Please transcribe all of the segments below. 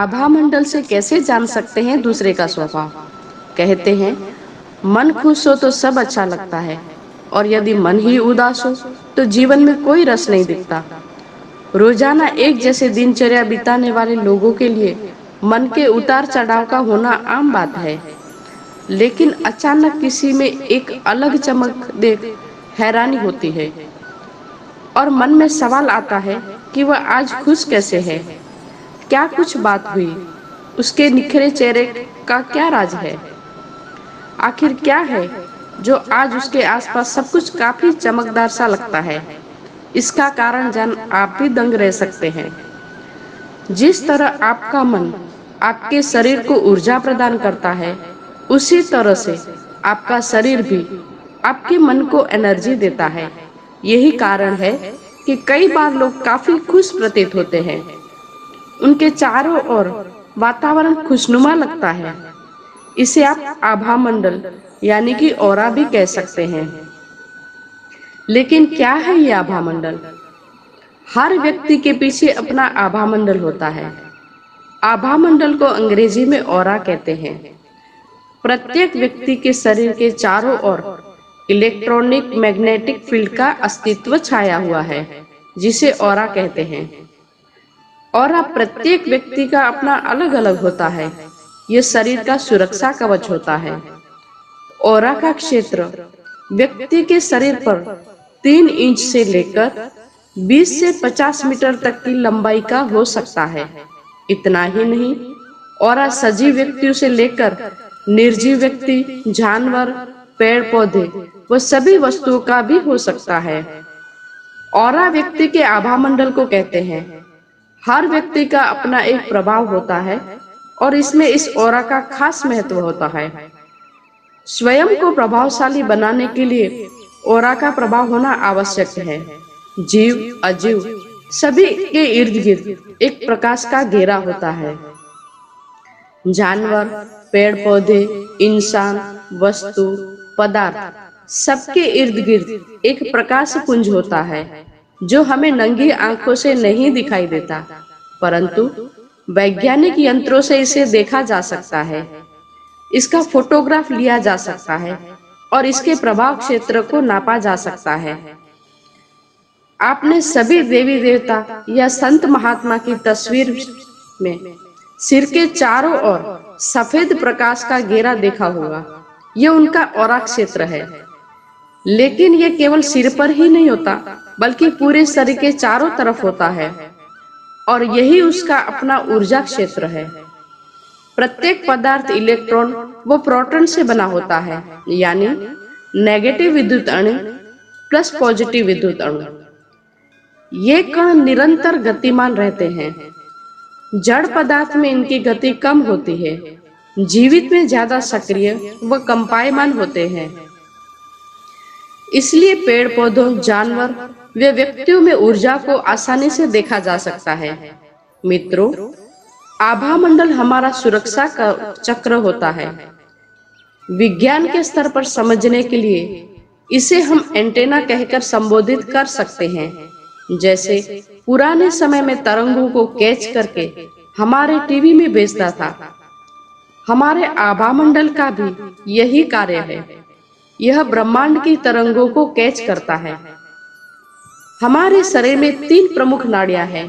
आभा मंडल से कैसे जान सकते हैं दूसरे का स्वभाव? कहते हैं मन खुश हो तो सब अच्छा लगता है, और यदि मन ही उदास हो तो जीवन में कोई रस नहीं दिखता। रोजाना एक जैसे दिनचर्या बिताने वाले लोगों के लिए मन के उतार चढ़ाव का होना आम बात है, लेकिन अचानक किसी में एक अलग चमक देख हैरानी होती है और मन में सवाल आता है कि वह आज खुश कैसे है। क्या कुछ बात हुई? उसके निखरे चेहरे का क्या राज है? आखिर क्या है जो आज उसके आसपास सब कुछ काफी चमकदार सा लगता है? इसका कारण जान आप भी दंग रह सकते हैं। जिस तरह आपका मन आपके शरीर को ऊर्जा प्रदान करता है, उसी तरह से आपका शरीर भी आपके मन को एनर्जी देता है। यही कारण है कि कई बार लोग काफी खुश प्रतीत होते हैं। उनके चारों ओर वातावरण खुशनुमा लगता है। इसे आप आभा मंडल यानी कि ऑरा भी कह सकते हैं। लेकिन क्या है ये आभा मंडल? हर व्यक्ति के पीछे अपना आभा मंडल होता है। आभा मंडल को अंग्रेजी में ऑरा कहते हैं। प्रत्येक व्यक्ति के शरीर के चारों ओर इलेक्ट्रॉनिक मैग्नेटिक फील्ड का अस्तित्व छाया हुआ है, जिसे ऑरा कहते हैं। और अब प्रत्येक व्यक्ति का अपना अलग अलग होता है। यह शरीर का सुरक्षा कवच होता है। ऑरा का क्षेत्र व्यक्ति के शरीर पर 3 इंच से लेकर 20 से 50 मीटर तक की लंबाई का हो सकता है। इतना ही नहीं, ऑरा सजीव व्यक्तियों से लेकर निर्जीव व्यक्ति, जानवर, पेड़ पौधे व सभी वस्तुओं का भी हो सकता है। ऑरा व्यक्ति के आभा मंडल को कहते हैं। हर व्यक्ति का अपना एक प्रभाव होता है और इसमें इस ऑरा का खास महत्व होता है। स्वयं को प्रभावशाली बनाने के लिए ऑरा का प्रभाव होना आवश्यक है। जीव अजीव सभी के इर्द गिर्द एक प्रकाश का घेरा होता है। जानवर, पेड़ पौधे, इंसान, वस्तु, पदार्थ सबके इर्द गिर्द एक प्रकाश पुंज होता है, जो हमें नंगी आंखों से नहीं दिखाई देता, परंतु वैज्ञानिक यंत्रों से इसे देखा जा सकता है। इसका फोटोग्राफ लिया जा सकता है और इसके प्रभाव क्षेत्र को नापा जा सकता है। आपने सभी देवी देवता या संत महात्मा की तस्वीर में सिर के चारों ओर सफेद प्रकाश का घेरा देखा होगा। यह उनका ऑरा क्षेत्र है। लेकिन यह केवल सिर पर ही नहीं होता, बल्कि पूरे शरीर के चारों तरफ होता है, और यही उसका अपना ऊर्जा क्षेत्र है। प्रत्येक पदार्थ इलेक्ट्रॉन व प्रोटॉन से बना होता है, यानी नेगेटिव विद्युत अणु प्लस पॉजिटिव विद्युत अणु। ये कण निरंतर गतिमान रहते हैं। जड़ पदार्थ में इनकी गति कम होती है, जीवित में ज्यादा सक्रिय व कंपायमान होते हैं। इसलिए पेड़ पौधों, जानवर व व्यक्तियों में ऊर्जा को आसानी से देखा जा सकता है। मित्रों, आभा मंडल हमारा सुरक्षा का चक्र होता है। विज्ञान के स्तर पर समझने के लिए इसे हम एंटेना कहकर संबोधित कर सकते हैं। जैसे पुराने समय में तरंगों को कैच करके हमारे टीवी में भेजता था, हमारे आभा मंडल का भी यही कार्य है। यह ब्रह्मांड की तरंगों को कैच करता है। हमारे शरीर में 3 प्रमुख नाड़ियां हैं,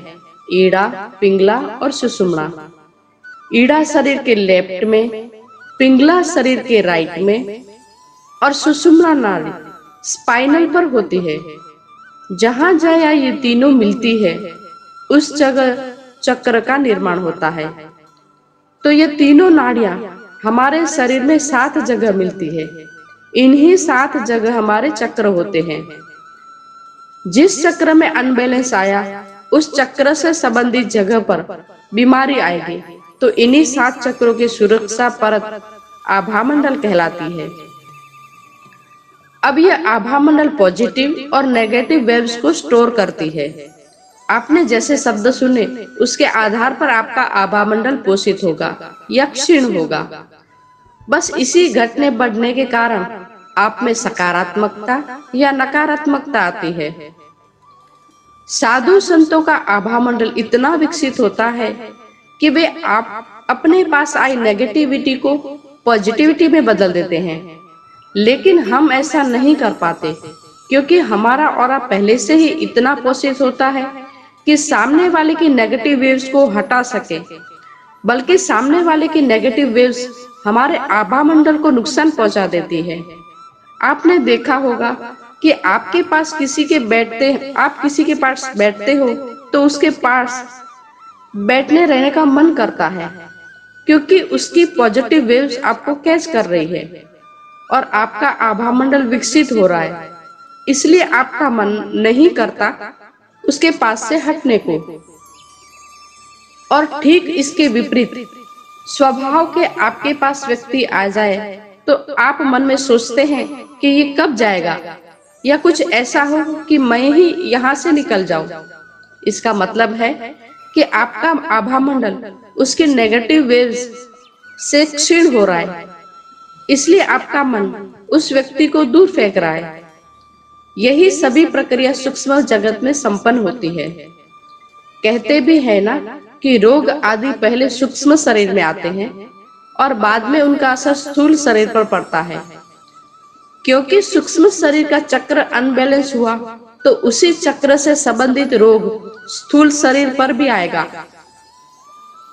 ईड़ा, पिंगला और सुषुम्ना। ईड़ा शरीर के लेफ्ट में, पिंगला शरीर के राइट में और सुषुम्ना नाड़ी स्पाइनल पर होती है। जहां जहां ये तीनों मिलती है, उस जगह चक्र का निर्माण होता है। तो ये तीनों नाड़ियां हमारे शरीर में 7 जगह मिलती है। इन्हीं 7 जगह हमारे चक्र होते हैं। जिस चक्र में अनबैलेंस आया, उस चक्र से संबंधित जगह पर बीमारी आएगी, तो इन्हीं 7 चक्रों की सुरक्षा परत आभा मंडल कहलाती है। अब यह आभा मंडल पॉजिटिव और नेगेटिव वेव्स को स्टोर करती है। आपने जैसे शब्द सुने, उसके आधार पर आपका आभा मंडल पोषित होगा या क्षीण होगा। बस इसी घटने बढ़ने के कारण आप में सकारात्मकता या नकारात्मकता आती है। साधु संतों का आभा मंडल इतना विकसित होता है कि वे आप अपने पास आई नेगेटिविटी को पॉजिटिविटी में बदल देते हैं, लेकिन हम ऐसा नहीं कर पाते क्योंकि हमारा ऑरा पहले से ही इतना पोषित होता है कि सामने वाले की नेगेटिव वेव्स को हटा सके। बल्कि सामने वाले की नेगेटिव वेव्स हमारे आभा मंडल को नुकसान पहुंचा देती है। आपने देखा होगा कि आप किसी के पास बैठते हो तो उसके पास बैठने रहने का मन करता है, क्योंकि उसकी पॉजिटिव वेव्स आपको कैच कर रही है और आपका आभा मंडल विकसित हो रहा है, इसलिए आपका मन नहीं करता उसके पास से हटने को। और ठीक इसके विपरीत स्वभाव के आपके पास व्यक्ति आ जाए तो आप मन में सोचते हैं कि ये कब जाएगा, या कुछ ऐसा हो कि मैं ही यहाँ से निकल जाऊं। इसका मतलब है कि आपका आभा मंडल उसके नेगेटिव वेव्स से क्षीण हो रहा है, इसलिए आपका मन उस व्यक्ति को दूर फेंक रहा है। यही सभी प्रक्रिया सूक्ष्म जगत में संपन्न होती है। कहते भी है ना कि रोग आदि पहले सूक्ष्म शरीर में आते हैं और बाद में उनका असर स्थूल शरीर पर पड़ता है। क्योंकि सूक्ष्म शरीर का चक्र अनबैलेंस हुआ तो उसी चक्र से संबंधित रोग स्थूल शरीर पर भी आएगा।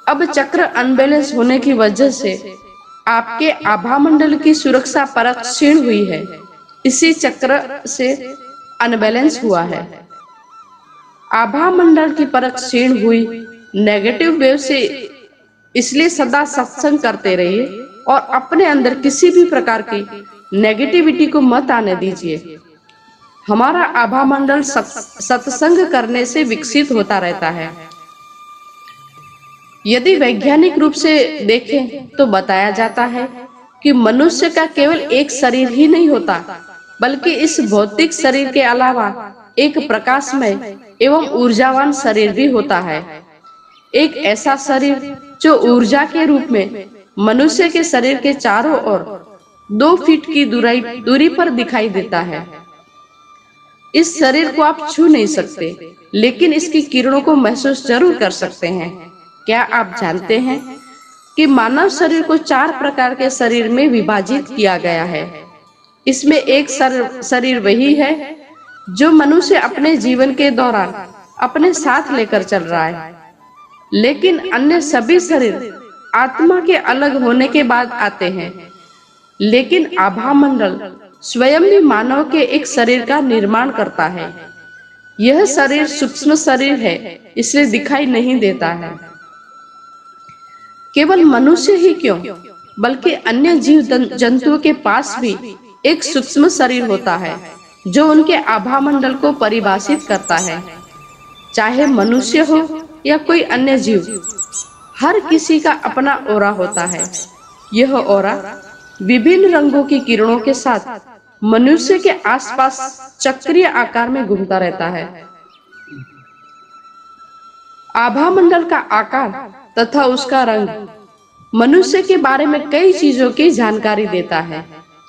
अब चक्र अनबैलेंस होने की वजह से आपके आभा मंडल की सुरक्षा परत क्षीण हुई है, इसी चक्र से अनबैलेंस हुआ है। आभा मंडल की परत क्षीण हुई नेगेटिव वेव से, इसलिए सदा सत्संग करते रहिए और अपने अंदर किसी भी प्रकार की नेगेटिविटी को मत आने दीजिए। हमारा आभा मंडल सत्संग करने से विकसित होता रहता है। यदि वैज्ञानिक रूप से देखें तो बताया जाता है कि मनुष्य का केवल एक शरीर ही नहीं होता, बल्कि इस भौतिक शरीर के अलावा एक प्रकाशमय एवं ऊर्जावान शरीर भी होता है। एक ऐसा शरीर जो ऊर्जा के रूप में मनुष्य के शरीर के चारों ओर 2 फीट की दूरी पर दिखाई देता है। इस शरीर को आप छू नहीं सकते, लेकिन इसकी किरणों को महसूस जरूर कर सकते हैं। क्या आप जानते हैं कि मानव शरीर को 4 प्रकार के शरीर में विभाजित किया गया है। इसमें एक शरीर वही है जो मनुष्य अपने जीवन के दौरान अपने साथ लेकर चल रहा है, लेकिन अन्य सभी शरीर आत्मा के अलग होने के बाद आते हैं। लेकिन आभा मंडल स्वयं भी मानव के एक शरीर का निर्माण करता है। यह शरीर सूक्ष्म शरीर है, इसलिए दिखाई नहीं देता है। केवल मनुष्य ही क्यों, बल्कि अन्य जीव जंतुओं के पास भी एक सूक्ष्म शरीर होता है जो उनके आभा मंडल को परिभाषित करता है। चाहे मनुष्य हो या कोई अन्य जीव, हर किसी का अपना ओरा होता है। यह ओरा विभिन्न रंगों की किरणों के साथ मनुष्य के आसपास चक्रीय आकार में घूमता रहता है। आभा मंडल का आकार तथा उसका रंग मनुष्य के बारे में कई चीजों की जानकारी देता है।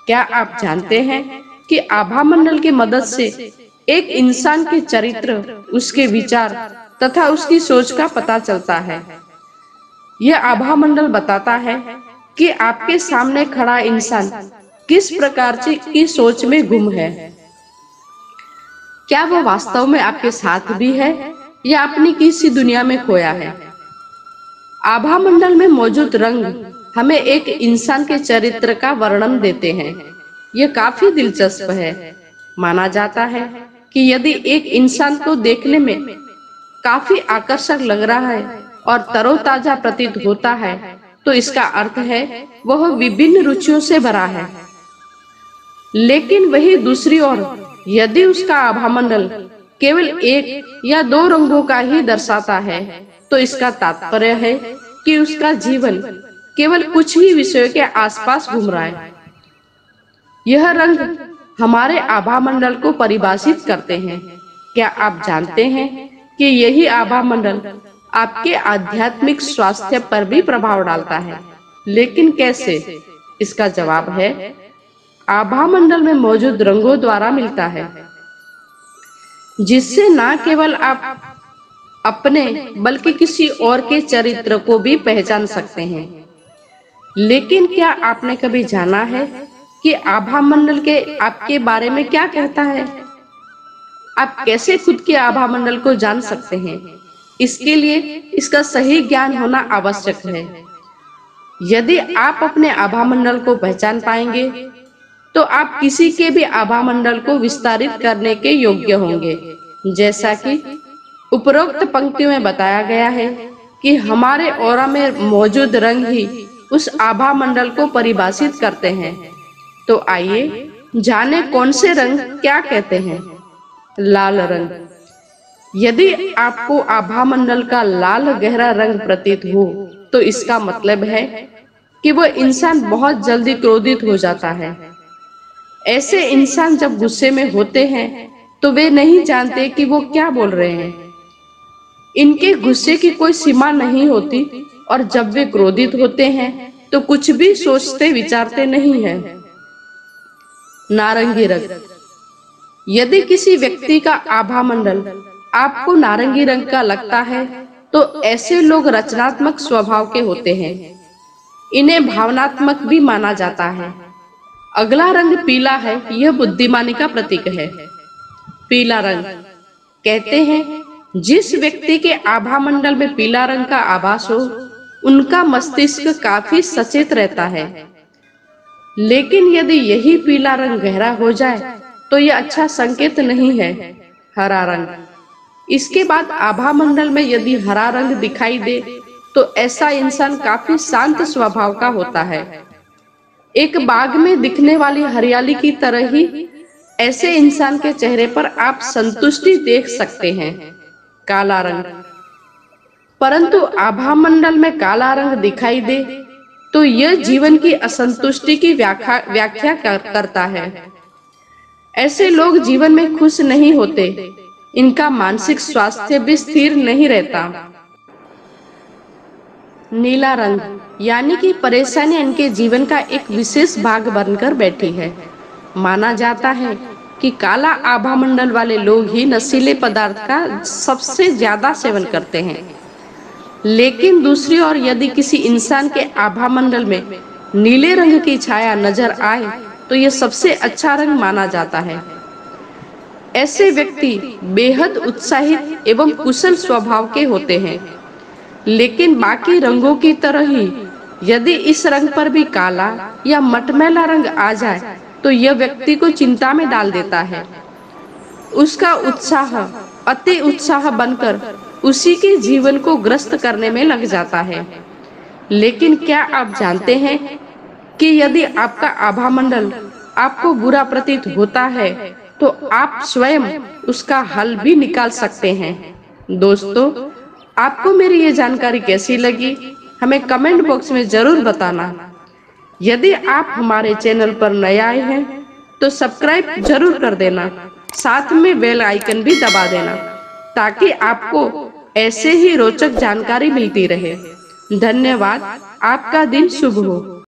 क्या आप जानते हैं कि आभा मंडल की मदद से एक इंसान के चरित्र, उसके विचार तथा उसकी सोच का पता चलता है। यह आभा मंडल बताता है कि आपके सामने खड़ा इंसान किस प्रकार की सोच में गुम है। क्या वो वास्तव में आपके साथ भी है या अपनी किसी दुनिया में खोया है। आभा मंडल में मौजूद रंग हमें एक इंसान के चरित्र का वर्णन देते हैं। यह काफी दिलचस्प है। माना जाता है कि यदि एक इंसान को देखने में काफी आकर्षक लग रहा है और तरोताजा प्रतीत होता है, तो इसका अर्थ है वह विभिन्न रुचियों से भरा है। लेकिन वही दूसरी ओर यदि उसका आभामंडल केवल 1 या 2 रंगों का ही दर्शाता है, तो इसका तात्पर्य है कि उसका जीवन केवल कुछ ही विषयों के आसपास घूम रहा है। यह रंग हमारे आभामंडल को परिभाषित करते हैं। क्या आप जानते हैं कि यही आभामंडल आपके आध्यात्मिक स्वास्थ्य पर भी प्रभाव डालता है? लेकिन कैसे? इसका जवाब है आभामंडल में मौजूद रंगों द्वारा मिलता है, जिससे न केवल आप अपने बल्कि किसी और के चरित्र को भी पहचान सकते हैं। लेकिन क्या आपने कभी जाना है कि आभा मंडल के आपके बारे में क्या कहता है? आप कैसे खुद के आभा मंडल को जान सकते हैं? इसके लिए इसका सही ज्ञान होना आवश्यक है। यदि आप अपने आभा मंडल को पहचान पाएंगे तो आप किसी के भी आभा मंडल को विस्तारित करने के योग्य होंगे। जैसा कि उपरोक्त पंक्तियों में बताया गया है कि हमारे ऑरा में मौजूद रंग ही उस आभा मंडल को परिभाषित करते हैं। तो आइए जाने कौन से रंग क्या कहते हैं। लाल रंग। यदि आपको आभा मंडल का लाल गहरा रंग प्रतीत हो तो इसका मतलब है कि वह इंसान बहुत जल्दी क्रोधित हो जाता है। ऐसे इंसान जब गुस्से में होते हैं तो वे नहीं जानते कि वो क्या बोल रहे हैं। इनके गुस्से की कोई सीमा नहीं होती और जब वे क्रोधित होते हैं तो कुछ भी सोचते विचारते नहीं हैं। नारंगी रंग। यदि किसी व्यक्ति का आभा मंडल आपको नारंगी रंग का लगता है तो ऐसे लोग रचनात्मक स्वभाव के होते हैं। इन्हें भावनात्मक भी माना जाता है। अगला रंग पीला है। यह बुद्धिमानी का प्रतीक है। पीला रंग। कहते हैं जिस व्यक्ति के आभा मंडल में पीला रंग का आभास हो उनका मस्तिष्क काफी सचेत रहता है। लेकिन यदि यही पीला रंग गहरा हो जाए तो यह अच्छा संकेत नहीं है। हरा रंग। इसके बाद आभा मंडल में यदि हरा रंग दिखाई दे तो ऐसा इंसान काफी शांत स्वभाव का होता है। एक बाग में दिखने वाली हरियाली की तरह ही ऐसे इंसान के चेहरे पर आप संतुष्टि देख सकते हैं। काला रंग। परंतु आभा मंडल में काला रंग दिखाई दे तो यह जीवन की असंतुष्टि की व्याख्या करता है। ऐसे लोग जीवन में खुश नहीं होते। इनका मानसिक स्वास्थ्य भी स्थिर नहीं रहता। नीला रंग। यानी कि परेशानी इनके जीवन का एक विशेष भाग बनकर बैठी है। माना जाता है कि काला आभा मंडल वाले लोग ही नशीले पदार्थ का सबसे ज्यादा सेवन करते हैं। लेकिन दूसरी ओर यदि किसी इंसान के आभा मंडल में नीले रंग की छाया नजर आए तो यह सबसे अच्छा रंग माना जाता है। ऐसे व्यक्ति बेहद उत्साहित एवं कुशल स्वभाव के होते हैं। लेकिन बाकी रंगों की तरह ही यदि इस रंग पर भी काला या मटमैला रंग आ जाए तो यह व्यक्ति को चिंता में डाल देता है। उसका उत्साह अति उत्साह बनकर उसी के जीवन को ग्रस्त करने में लग जाता है। लेकिन क्या आप जानते हैं कि यदि आपका आभा मंडल आपको बुरा प्रतीत होता है तो आप स्वयं उसका हल भी निकाल सकते हैं। दोस्तों, आपको मेरी ये जानकारी कैसी लगी हमें कमेंट बॉक्स में जरूर बताना। यदि आप हमारे चैनल पर नए आए हैं तो सब्सक्राइब जरूर कर देना, साथ में बेल आइकन भी दबा देना ताकि आपको ऐसे ही रोचक जानकारी मिलती रहे। धन्यवाद। आपका दिन शुभ हो।